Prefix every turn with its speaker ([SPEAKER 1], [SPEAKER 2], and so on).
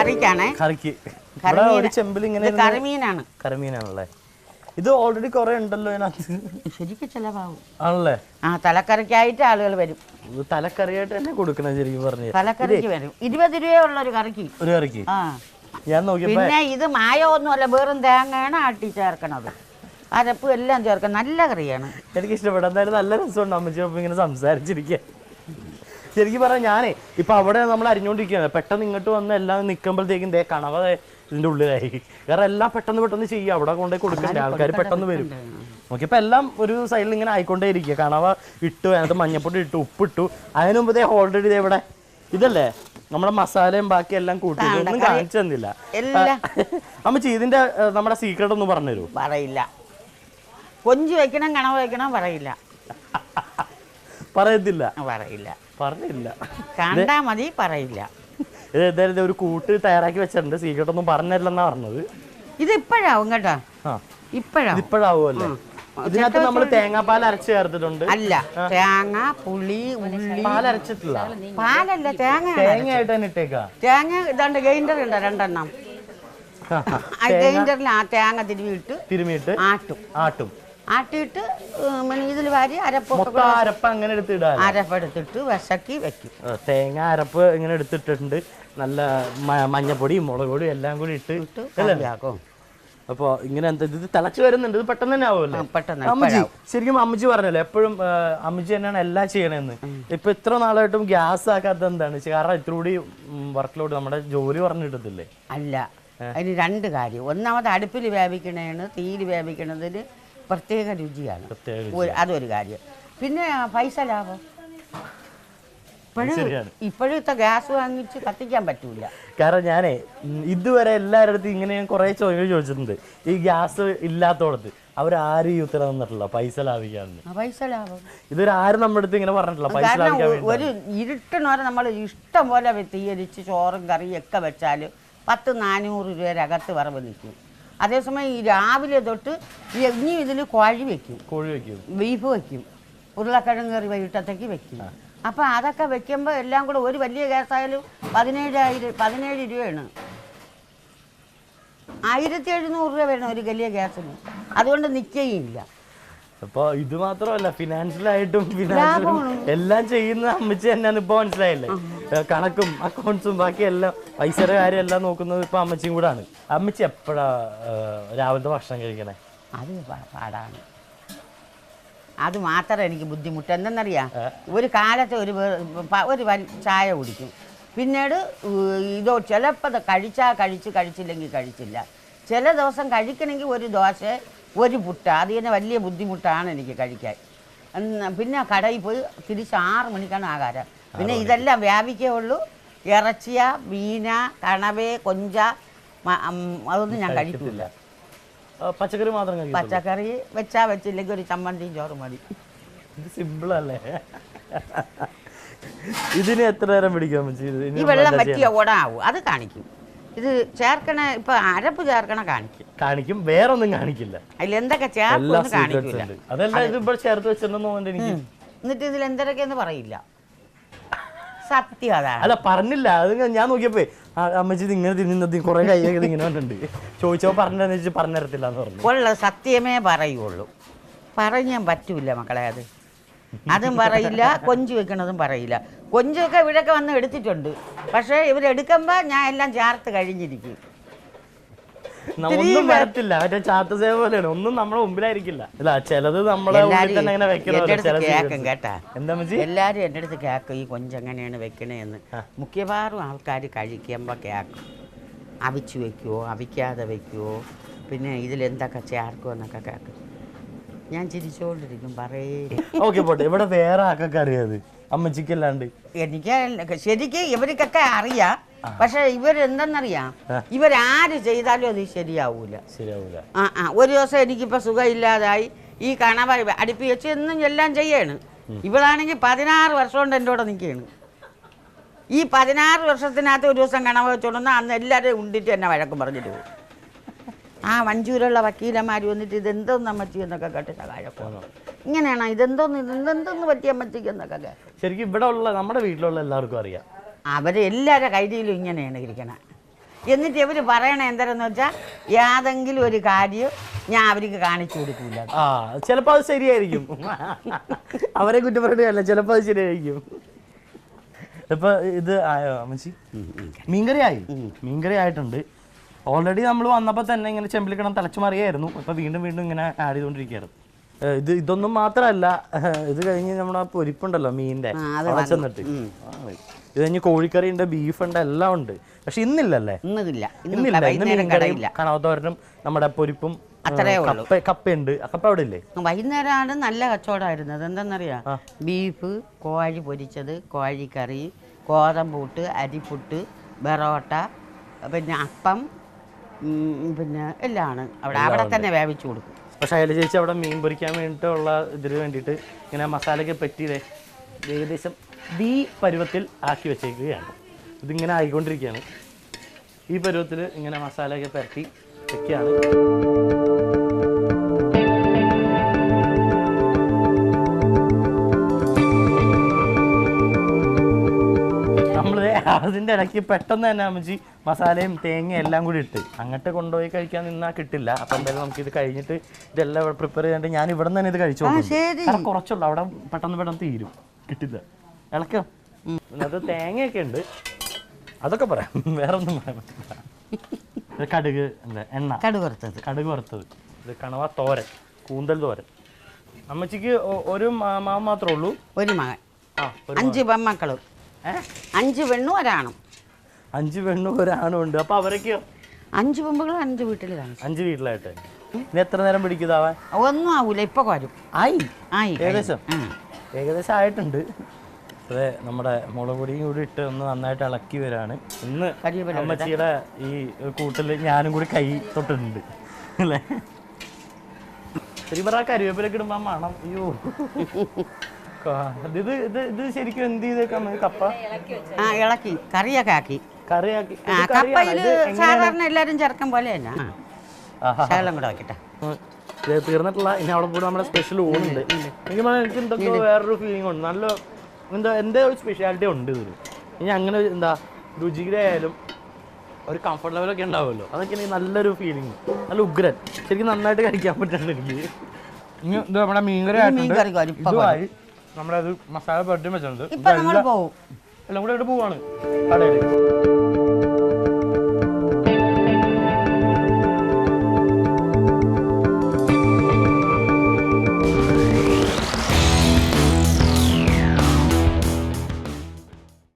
[SPEAKER 1] കറിക്കാണേ.
[SPEAKER 2] കറിക്ക് ഒരു ചെമ്പിൽ ഇങ്ങനെ
[SPEAKER 1] കറിമീനാണ്.
[SPEAKER 2] കറിമീനാണല്ലേ? ഇത് ഓൾറെഡി കുറെ ഉണ്ടല്ലോ അതിനകത്ത്.
[SPEAKER 1] ശരിക്കും ചിലവാകും
[SPEAKER 2] ആണല്ലേ?
[SPEAKER 1] ആ തലക്കറിക്കായിട്ട് ആളുകൾ വരും.
[SPEAKER 2] തലക്കറിയായിട്ട് തന്നെ കൊടുക്കണം ശരിക്കും പറഞ്ഞു.
[SPEAKER 1] തലക്കറിക്ക് വരും 20 രൂപയുള്ള ഒരു കറിക്ക്.
[SPEAKER 2] ഒരു കറിക്ക് ഞാൻ നോക്കിയപ്പോ
[SPEAKER 1] പിന്നെ ഇത് മായമൊന്നുമല്ല, വെറും തേങ്ങയാണ് ആട്ടി ചേർക്കണത്. അരപ്പും എല്ലാം ചേർക്കണം. നല്ല കറിയാണ്.
[SPEAKER 2] എനിക്ക് ഇഷ്ടപ്പെട്ടു. എന്തായാലും നല്ല രസമുണ്ട് അമ്മച്ചിയൊപ്പം ഇങ്ങനെ സംസാരിച്ചിരിക്കാൻ. ശരിക്കും പറഞ്ഞാൽ ഞാനേ ഇപ്പൊ അവിടെ നമ്മൾ അരിഞ്ഞുകൊണ്ടിരിക്കുകയാണ്. പെട്ടെന്ന് ഇങ്ങോട്ട് വന്ന് എല്ലാം നിൽക്കുമ്പോഴത്തേക്കും കണവ ഇതിന്റെ ഉള്ളിലായി. കാരണം എല്ലാം പെട്ടെന്ന് ചെയ്യുക. അവിടെ കൊണ്ടുപോയി കൊടുക്കണ്ടേ, ആൾക്കാർ പെട്ടെന്ന് വരും. നോക്കിയപ്പോൾ എല്ലാം ഒരു സൈഡിൽ ഇങ്ങനെ ആയിക്കൊണ്ടേ ഇരിക്കുക. കണവ ഇട്ടു, അതിനകത്ത് മഞ്ഞപ്പൊടി ഇട്ടു, ഉപ്പിട്ടു. അതിന് മുമ്പ് ഓൾറെഡി ഇവിടെ ഇതല്ലേ നമ്മുടെ മസാലയും ബാക്കി എല്ലാം കൂട്ടി. ഒന്നും കാണിച്ചു തന്നില്ല അമ്മച്ചി. ഇതിന്റെ നമ്മുടെ സീക്രട്ട് ഒന്ന് പറഞ്ഞു തരൂ.
[SPEAKER 1] പറയില്ല. കൊഞ്ച് വെക്കണം, കണവ വെക്കണം പറയില്ല.
[SPEAKER 2] പറയത്തില്ല?
[SPEAKER 1] പറയില്ല.
[SPEAKER 2] പറഞ്ഞില്ല.
[SPEAKER 1] കണ്ടാ മതി, പറയില്ല.
[SPEAKER 2] ഇത് ഒരു കൂട്ട് തയ്യാറാക്കി വെച്ചിട്ടുണ്ട്. സീക്രട്ട് ഒന്നും പറഞ്ഞില്ലെന്നാ പറഞ്ഞത്.
[SPEAKER 1] ഇത് ഇപ്പോഴാവും കേട്ടോ.
[SPEAKER 2] ഇപ്പോഴാവുമല്ലേ? ഇതിനകത്ത് നമ്മൾ തേങ്ങാപ്പാൽ അരച്ച് ചേർത്തിട്ടുണ്ട്.
[SPEAKER 1] അല്ല, തേങ്ങ, പുളി, ഉള്ളി.
[SPEAKER 2] പാൽ അരച്ചിട്ടില്ല?
[SPEAKER 1] പാലല്ല,
[SPEAKER 2] തേങ്ങയായിട്ട് തന്നെ ഇട്ടേക്കാ.
[SPEAKER 1] തേങ്ങ ഇതാണ്ട് ഗ്രൈൻഡർ ഉണ്ട് 2 ഗ്രൈൻഡറിൽ ആ തേങ്ങ തിരുമിയിട്ട് ആട്ടും. ആട്ടിയിട്ട് ഇതിൽ വാരി
[SPEAKER 2] അരപ്പ് അങ്ങനെ
[SPEAKER 1] അരപ്പെടുത്തിട്ട് വിശക്കി വെക്കും.
[SPEAKER 2] തേങ്ങ അരപ്പ് ഇങ്ങനെ എടുത്തിട്ടുണ്ട്. നല്ല മഞ്ഞപ്പൊടിയും മുളക് പൊടിയും എല്ലാം കൂടി ഇട്ട് അപ്പൊ ഇങ്ങനെ ഇത് തിളച്ച് വരുന്നുണ്ട്. ഇത് പെട്ടെന്ന് തന്നെ ആവുമല്ലോ? അമ്മച്ചി ശരിക്കും അമ്മച്ചി പറഞ്ഞല്ലോ എപ്പോഴും അമ്മച്ചി തന്നെയാണ് എല്ലാം ചെയ്യണമെന്ന്. ഇപ്പൊ ഇത്ര നാളായിട്ടും ഗ്യാസ് ആക്കാത്ത എന്താണ്? കാരണം ഇത്ര കൂടി വർക്ക് ലോഡ് നമ്മുടെ ജോലി പറഞ്ഞിട്ടില്ലേ?
[SPEAKER 1] അല്ല, അതിന് 2 കാര്യം. ഒന്നാമത് അടുപ്പിൽ വേവിക്കണേണ്, തീയിൽ വേവിക്കണതിന് പ്രത്യേക രുചിയാണ്. അതൊരു കാര്യം. പിന്നെ പൈസ ലാഭം. ഇപ്പോഴത്തെ ഗ്യാസ് വാങ്ങിച്ച് കത്തിക്കാൻ പറ്റൂല.
[SPEAKER 2] കാരണം ഞാനേ ഇതുവരെ എല്ലാവരുടെ അടുത്തും ഇങ്ങനെ കുറെ ചോദ്യങ്ങൾ ചോദിച്ചിട്ടുണ്ട്. ഈ ഗ്യാസ് ഇല്ലാത്തോടത്ത് അവരാരും ഈ ഉത്തരം തന്നിട്ടില്ല പൈസ ലാഭിക്കാന്ന്.
[SPEAKER 1] പൈസ ലാഭം
[SPEAKER 2] ഇതൊരു ആരും നമ്മുടെ അടുത്ത് ഇങ്ങനെ പറഞ്ഞിട്ടില്ല പൈസ ലാഭിക്കാൻ.
[SPEAKER 1] ഒരു ഇരുട്ടണോരെ നമ്മൾ ഇഷ്ടം പോലെ തീയരിച്ച് ചോറും കറിയും ഒക്കെ വെച്ചാൽ 100-400 രൂപയകത്ത് വറവ് നിൽക്കും. അതേസമയം ഈ രാവിലെ തൊട്ട് ഇനി ഇതിൽ കോഴി വെക്കും, ബീഫ് വെക്കും, ഉരുളക്കിഴങ്ങ് കറി വൈകിട്ടത്തേക്ക് വെക്കും. അപ്പം അതൊക്കെ വെക്കുമ്പോൾ എല്ലാം കൂടെ ഒരു വലിയ ഗ്യാസായാലും 17 രൂപയാണ്. 1700 രൂപ വേണം ഒരു വലിയ ഗ്യാസിന്. അതുകൊണ്ട് നിൽക്കുകയില്ല.
[SPEAKER 2] അപ്പൊ ഇത് മാത്രമല്ല, ഫിനാൻഷ്യലായിട്ടും എല്ലാം ചെയ്യുന്ന അമ്മച്ചി തന്നെയാണ്. ഇപ്പൊ മനസ്സിലായില്ലേ? കണക്കും അക്കൗണ്ട്സും ബാക്കി എല്ലാം പൈസയുടെ കാര്യം എല്ലാം നോക്കുന്നത് ഇപ്പൊ അമ്മച്ചിയും കൂടാണ്. അമ്മച്ചി എപ്പോഴാ രാവിലത്തെ ഭക്ഷണം കഴിക്കണേ?
[SPEAKER 1] അത് പാടാണ്. അത് മാത്രം എനിക്ക് ബുദ്ധിമുട്ട്. എന്തെന്നറിയാം, ഒരു കാലത്ത് ഒരു ചായ കുടിക്കും. പിന്നീട് ചിലപ്പോൾ കഴിച്ചില്ലെങ്കിൽ കഴിച്ചില്ല. ചില ദിവസം കഴിക്കണമെങ്കിൽ ഒരു ദോശ, ഒരു പുട്ട. അത് തന്നെ വലിയ ബുദ്ധിമുട്ടാണ് എനിക്ക് കഴിക്കാൻ. പിന്നെ കടയിൽ പോയി തിരിച്ച് 6 മണിക്കാണ് ആഹാരം. പിന്നെ ഇതെല്ലാം വ്യാപിക്കേ ഉള്ളൂ. ഇറച്ചിയ, മീന, കണവേ, കൊഞ്ച അതൊന്നും ഞാൻ കഴിക്കില്ല.
[SPEAKER 2] പച്ചക്കറി മാത്രം?
[SPEAKER 1] പച്ചക്കറി വെച്ചില്ലെങ്കിൽ ഒരു ചമ്മന്തിയും ചോറും മതി.
[SPEAKER 2] ഇത് സിമ്പിൾ അല്ലേ? ഇതിന് എത്ര നേരം പിടിക്കാൻ?
[SPEAKER 1] ഈ വെള്ളം പറ്റിയ ഓടാവും, അത് കാണിക്കും. ഇത് ചേർക്കണ ഇപ്പൊ അരപ്പ് ചേർക്കണ കാണിക്കും, വേറെ ഒന്നും കാണിക്കില്ല. അതിൽ എന്തൊക്കെ ചേർക്കൊന്നും കാണിക്കില്ല. എന്നിട്ട് ഇതിൽ എന്തൊക്കെയെന്ന് പറയില്ല. സത്യം അതാണ്.
[SPEAKER 2] അല്ല പറഞ്ഞില്ല. അത് ഞാൻ നോക്കിയപ്പോ അമ്മച്ചി ഇങ്ങനെ തിന്നുന്നത് കുറെ കൈയൊക്കെ ഇങ്ങനെ വന്നിട്ടുണ്ട്. ചോദിച്ചോ പറഞ്ഞെന്ന് വെച്ചാൽ പറഞ്ഞു തരത്തില്ല എന്ന് പറഞ്ഞു.
[SPEAKER 1] ഉള്ള സത്യമേ പറയുള്ളൂ. പറയാൻ പറ്റൂല മക്കളെ. അതും പറയില്ല, കൊഞ്ച് വെക്കണതും പറയില്ല. കൊഞ്ചൊക്കെ ഇവിടെയൊക്കെ വന്ന് എടുത്തിട്ടുണ്ട്. പക്ഷേ ഇവരെടുക്കുമ്പോൾ ഞാൻ എല്ലാം ചേർത്ത് കഴിഞ്ഞിരിക്കും.
[SPEAKER 2] ഒന്നും വരത്തില്ല. മറ്റേ ചാത്ത സേവ പോലെയാണ്. ഒന്നും നമ്മുടെ മുമ്പിലായിരിക്കില്ല. അല്ല ചിലത് നമ്മളെ
[SPEAKER 1] കേക്കും കേട്ടാ. എല്ലാരും എൻ്റെ അടുത്ത് കേക്കും ഈ കൊഞ്ചെങ്ങനെയാണ് വെക്കണേന്ന്. മിക്കവാറും ആൾക്കാർ കഴിക്കുമ്പോൾ കേക്കും. അവിച്ച് വെക്കുവോ, അവിക്കാതെ വെക്കുവോ, പിന്നെ ഇതിലെന്തൊക്കെ ചേർക്കുമോ എന്നൊക്കെ കേൾക്കും. ഞാൻ ചിരിച്ചോണ്ടിരിക്കും.
[SPEAKER 2] ഓക്കെ പോട്ടെ. ഇവിടെ വേറെ ആൾക്കൊക്കെ അറിയാത് അമ്മച്ചിക്കല്ലാണ്ട്?
[SPEAKER 1] എനിക്ക് ശരിക്കും ഇവർക്കൊക്കെ അറിയാം. പക്ഷെ ഇവരെന്തെന്നറിയാം, ഇവരാര് ചെയ്താലും അത് ശരിയാവൂല. ഒരു ദിവസം എനിക്കിപ്പോ സുഖമില്ലാതായി. ഈ കണവ അടുപ്പി വെച്ച് എന്നും എല്ലാം ചെയ്യാണ്. ഇവളാണെങ്കിൽ 16 വർഷം കൊണ്ട് എൻ്റെ കൂടെ നിൽക്കുകയാണ്. ഈ 16 വർഷത്തിനകത്ത് ഒരു ദിവസം കണവ വെച്ചോണ്ടെന്നാൽ അന്ന് എല്ലാവരും ഉണ്ടിട്ട് എന്നെ വഴക്കും പറഞ്ഞിട്ട് പോകും. ആ മഞ്ചൂരുള്ള വക്കീലന്മാർ വന്നിട്ട് ഇതെന്തോന്ന് അമ്മച്ചി എന്നൊക്കെ കേട്ടിട്ട് വഴക്കും. ഇങ്ങനെയാണോ ഇതെന്തോന്ന് പറ്റിയ അമ്മച്ചിക്ക് എന്നൊക്കെ കേൾക്കും.
[SPEAKER 2] ശരിക്കും ഇവിടെ ഉള്ള നമ്മുടെ വീട്ടിലുള്ള എല്ലാവർക്കും അറിയാം.
[SPEAKER 1] അവരെല്ലാവരുടെ കൈയിലും ഇങ്ങനെയാണ് ഇരിക്കണേ. എന്നിട്ട് ഇവർ പറയണ എന്താണെന്ന് വെച്ചാൽ ഏതെങ്കിലും ഒരു കാര്യം ഞാൻ അവർക്ക് കാണിച്ചു കൊടുക്കില്ല.
[SPEAKER 2] ആ ചിലപ്പോൾ അത് ശരിയായിരിക്കും. അവരെ കുറ്റം പറയുകയല്ല, ചിലപ്പോൾ അത് ശരിയായിരിക്കും. ഇപ്പൊ ഇത് ആയോ അമ്മച്ചി? മീൻകറി ആയി. മീൻകറി ആയിട്ടുണ്ട്. ഓൾറെഡി നമ്മൾ വന്നപ്പോൾ തന്നെ ഇങ്ങനെ ചെമ്പിലിക്കണം തിളച്ചു മറിയായിരുന്നു. ഇപ്പൊ വീണ്ടും വീണ്ടും ഇങ്ങനെ ആഡ് ചെയ്തുകൊണ്ടിരിക്കുകയായിരുന്നു. ഇതൊന്നും മാത്രമല്ല, ഇത് കഴിഞ്ഞ് നമ്മുടെ പൊരിപ്പുണ്ടല്ലോ മീനിന്റെ, അവിടെ ചെന്നിട്ട് ഇത് കഴിഞ്ഞ് കോഴിക്കറി ഉണ്ട്, ബീഫ് ഉണ്ട്, എല്ലാം ഉണ്ട്. പക്ഷെ ഇന്നില്ലല്ലേ?
[SPEAKER 1] ഇന്നില്ല.
[SPEAKER 2] ഇന്ന് മീൻകറിയും കണവത്തോരനും നമ്മുടെ പൊരിപ്പും കപ്പയുണ്ട്. കപ്പ അവിടെ ഇല്ലേ?
[SPEAKER 1] വൈകുന്നേരമാണ് നല്ല കച്ചവടമായിരുന്നത്. എന്താണെന്നറിയാം, ബീഫ്, കോഴി പൊരിച്ചത്, കോഴിക്കറി, ഗോതമ്പൂട്ട്, അരിപ്പുട്ട്, ബെറോട്ട, പിന്നെ അപ്പം, പിന്നെ എല്ലാമാണ് അവിടെ തന്നെ വേവിച്ചു കൊടുക്കും.
[SPEAKER 2] പക്ഷെ അതിൽ ചേച്ചി അവിടെ മീൻ പൊരിക്കാൻ വേണ്ടിയിട്ടുള്ള ഇതിന് വേണ്ടിയിട്ട് ഇങ്ങനെ മസാലയൊക്കെ പറ്റിയത് ഏകദേശം ഈ പരുവത്തിൽ ആക്കി വെച്ചേക്കുകയാണ്. ഇതിങ്ങനെ ആയിക്കൊണ്ടിരിക്കുകയാണ്. ഈ പരുവത്തിൽ ഇങ്ങനെ മസാലയൊക്കെ പരട്ടി വെക്കുകയാണ്. അതിൻ്റെ ഇടയ്ക്ക് പെട്ടെന്ന് തന്നെ അമ്മച്ചി മസാലയും തേങ്ങയും എല്ലാം കൂടി ഇട്ട് അങ്ങോട്ട് കൊണ്ടുപോയി കഴിക്കാൻ നിന്നാൽ കിട്ടില്ല. അപ്പം എന്തായാലും നമുക്ക് ഇത് കഴിഞ്ഞിട്ട് ഇതെല്ലാം ഇവിടെ പ്രിപ്പയർ ചെയ്തിട്ട് ഞാൻ ഇവിടെ നിന്ന് തന്നെ ഇത് കഴിച്ചു നോക്കും. കുറച്ചുള്ളൂ, അവിടെ പെട്ടെന്ന് തീരും, കിട്ടില്ല. ഇളക്കാം. അത് തേങ്ങയൊക്കെ ഉണ്ട്, അതൊക്കെ പറയാം, വേറെ ഒന്നും പറയാൻ പറ്റില്ല. കടുക് എന്താ എണ്ണ, കടുക് വറുത്തത്, ഇത് കണവ തോരൻ, കൂന്തൽ തോരൻ. അമ്മച്ചിക്ക് ഒരു മാവ് മാത്രമേ ഉള്ളൂ?
[SPEAKER 1] ഒരു മകൻ, 5 പെൺമക്കളും, 5 പെണ്ണും ഒരാണും.
[SPEAKER 2] 5 പെണ്ണും ഒരാണും ഉണ്ട്. അപ്പൊ അവരൊക്കെയോ?
[SPEAKER 1] 5 പെമ്പുകളും 5 വീട്ടിൽ കാണും.
[SPEAKER 2] 5 വീട്ടിലായിട്ട്. ഇനി എത്ര നേരം പിടിക്കുന്നതാവാൻ?
[SPEAKER 1] ഒന്നും ആവൂല, ഇപ്പൊ വരും.
[SPEAKER 2] ഏകദേശം ആയിട്ടുണ്ട്. അതെ, നമ്മുടെ മുളക് പൊടിയും കൂടി ഇട്ട് ഒന്ന് നന്നായിട്ട് ഇളക്കി വരാണ്. ഇന്ന് അമ്മച്ചിയുടെ ഈ കൂട്ടിൽ ഞാനും കൂടി കൈ തൊട്ടിട്ടുണ്ട് അല്ലേ? ശരി പറ, കരിവേപ്പിലൊക്കെ ഇടുമ്പോ മണം. അയ്യോ, ഇത് ശരിക്കും എന്ത് ചെയ്തേക്കാണ്? കപ്പ
[SPEAKER 1] ഇളക്കി കറിയൊക്കെ ആക്കി.
[SPEAKER 2] കപ്പയില്
[SPEAKER 1] സാധാരണ എല്ലാരും ചേർക്കും പോലെ തന്നെ ശകലം കൂടെ വെക്കട്ടെ.
[SPEAKER 2] തീർന്നിട്ടുള്ള ഇനി അവിടെ കൂടെ നമ്മുടെ സ്പെഷ്യൽ ഊണുണ്ട്. എനിക്ക് എന്തൊക്കെ വേറൊരു ഫീലിംഗ് ഉണ്ട്. നല്ല എന്താ എൻ്റെ ഒരു സ്പെഷ്യാലിറ്റി ഉണ്ട് ഇതിന്. ഇനി അങ്ങനെ എന്താ രുചികരായാലും ഒരു കംഫർട്ട് ലെവലൊക്കെ ഉണ്ടാവുമല്ലോ, അതൊക്കെ എനിക്ക് നല്ലൊരു ഫീലിംഗ്, നല്ല ഉഗ്രൻ. ശരിക്കും നന്നായിട്ട് കഴിക്കാൻ പറ്റുന്നുണ്ട് എനിക്ക്. ഇനി ഇത് നമ്മുടെ മീൻകറി ആയിട്ടുണ്ട്. നമ്മളത് മസാല പുരട്ടി വെച്ചിട്ടുണ്ട്. എല്ലാം കൂടെ ഇവിടെ പോവാണ് കടയിൽ.